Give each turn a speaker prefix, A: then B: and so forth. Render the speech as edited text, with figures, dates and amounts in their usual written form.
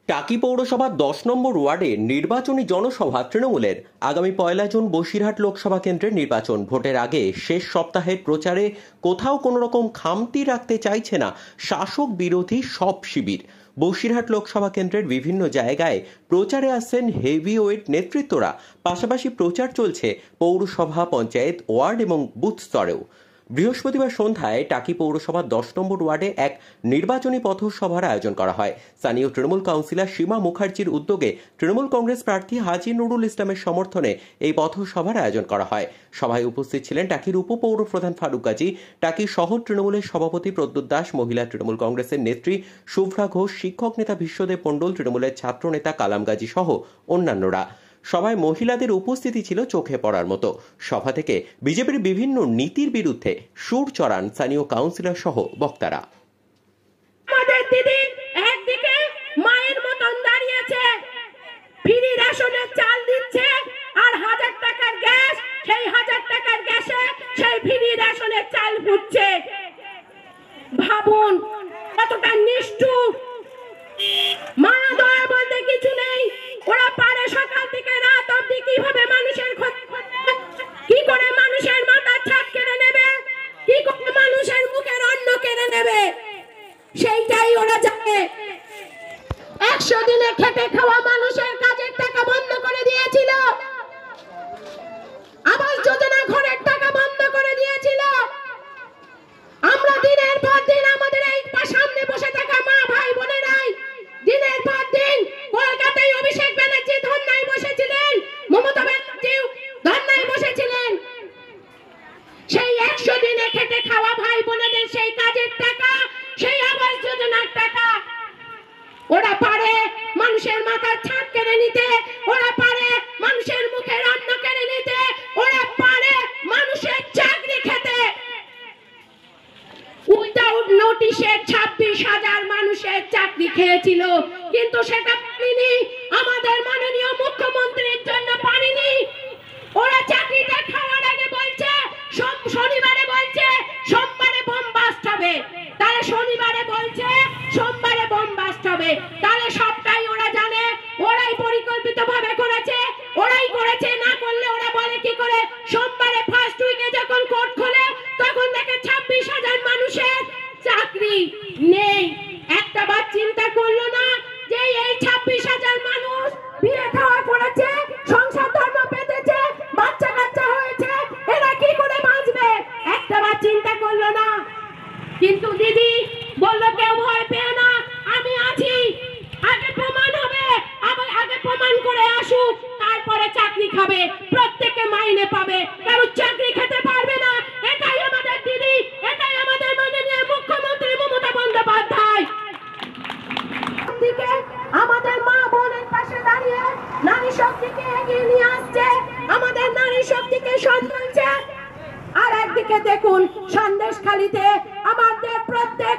A: টাকি পৌরসভার ১০ নম্বর ওয়ার্ডে নির্বাচনী জনসভা তৃণমূলের। আগামী ১ জুন বসিরহাট লোকসভা কেন্দ্রের নির্বাচন। ভোটের আগে শেষ সপ্তাহের প্রচারে কোথাও কোনো রকম খামতি রাখতে চাইছে না শাসক বিরোধী সব শিবির। বসিরহাট লোকসভা কেন্দ্রের বিভিন্ন জায়গায় প্রচারে আসছেন হেভিওয়েট নেতৃত্বরা। পাশাপাশি প্রচার চলছে পৌরসভা, পঞ্চায়েত, ওয়ার্ড এবং বুথ স্তরেও। বৃহস্পতিবার সন্ধ্যায় টাকি পৌরসভার ১০ নম্বর ওয়ার্ডে এক নির্বাচনী পথসভার আয়োজন করা হয়। স্থানীয় তৃণমূল কাউন্সিলর সীমা মুখার্জির উদ্যোগে তৃণমূল কংগ্রেস প্রার্থী হাজী নুরুল ইসলামের সমর্থনে এই পথসভার আয়োজন করা হয়। সভায় উপস্থিত ছিলেন টাকির উপপৌর প্রধান ফারুক গাজী, টাকি শহর তৃণমূলের সভাপতি প্রদ্যুৎ দাস, মহিলা তৃণমূল কংগ্রেসের নেত্রী শুভ্রা ঘোষ, শিক্ষক নেতা বিশ্বদেব মণ্ডল, তৃণমূলের ছাত্র নেতা কালাম গাজী সহ অন্যান্যরা। সভায় মহিলাদের উপস্থিতি ছিল চোখে পড়ার মতো। সভা থেকে বিজেপির বিভিন্ন নীতির বিরুদ্ধে সুর চড়ান স্থানীয় কাউন্সিলর সহ বক্তারা।
B: আমাদের দিদি একদিকে মায়ের মতন দাঁড়িয়েছে, ফ্রি রেশনের চাল দিচ্ছে, আর 1000 টাকার গ্যাস, সেই 1000 টাকার গ্যাসে সেই ফ্রি রেশনের চাল ফুটছে। ভাবুন কতটা নিষ্ঠুর। মায়া দয়া বলতে কিছু নেই। ওরা পারে সকাল থেকে রাত অবধি কিভাবে মানুষের ক্ষতি করবে, কি করে মানুষের মাথার ছাদ কেড়ে নেবে, কি করে মানুষের মুখের অন্ন কেড়ে নেবে, সেইটাই ওরা জানে। 100 দিনে খেটে খাওয়া মানুষের কাজের টাকা বন্ধ করে দিয়েছিল, আবাস যোজনা ঘরের টাকা বন্ধ করে দিয়েছিল। আমরা দিনের পর দিন আমাদের এই সামনে বসে থাকা মা ভাই বোনেরাই দিনের পর দিন কলকাতায় অভিষেক ব্যানার্জি ধর্নায় বসেছিলেন, মমতা ব্যানার্জি ধর্নায় বসেছিলেন। সেই 100 দিনে খেটে খাওয়া ভাই বোনেদের সেই কাজের টাকা, সেই আবাস যোজনার টাকা ওরা পারে মানুষের মাথার ছাদ কেড়ে নিতে, ওরা পারে মানুষের মুখের অন্ন কেড়ে নিতে, ওরা পারে মানুষের চাকরি খেতে। উইদাউট নোটিশে 26,000 মানুষের চাকরি খেয়েছিল, কিন্তু সেটা পারেনি আমাদের মাননীয় মুখ্যমন্ত্রীর জন্য পারেনি। ওরা চাকরিটা খাওয়ার আগে বলছে, শনিবারে বলছে সোমবারে বোম বাস্ট হবে, তাহলে শনিবারে বলছে সোমবারে বোম বাস্ট হবে, তাহলে সবটাই ওরা জানে, ওরাই পরিকল্পিতভাবে করেছে, ওরাই করেছে। না করলে ওরা বলে কি করে? সোমবারে ফার্স্ট উইকে যখন কোর্ট খোলে তখন দেখে 26,000 মানুষের চাকরি নেই। একটা বার চিন্তা করলো না যে এই 26,000 মানুষ বিয়ে খাওয়া করেছে, সংসার ধর্ম পেতেছে, বাচ্চা কাচ্চা হয়েছে, এরা কি করে বাঁচবে? একটা বার চিন্তা করলো না। কিন্তু দিদি বললো কেউ ভয় পেও না, আমি আছি, আগে প্রমাণ হবে, আগে প্রমাণ করে আসুক, তারপরে চাকরি খাবে, প্রত্যেকে মাইনে পাবে, কারণ চাকরি খেতে পারবে না। এটাই আমাদের দিদি, এটাই আমাদের মাননীয় মুখ্যমন্ত্রী মমতা বন্দ্যোপাধ্যায়। আমাদের মা বোনের পাশে দাঁড়িয়ে নারী শক্তিকে এগিয়ে নিয়ে আসছে, আমাদের নারী শক্তিকে সঞ্চলছে। আর একদিকে দেখুন সন্দেশখালীতে আমাদের প্রত্যেক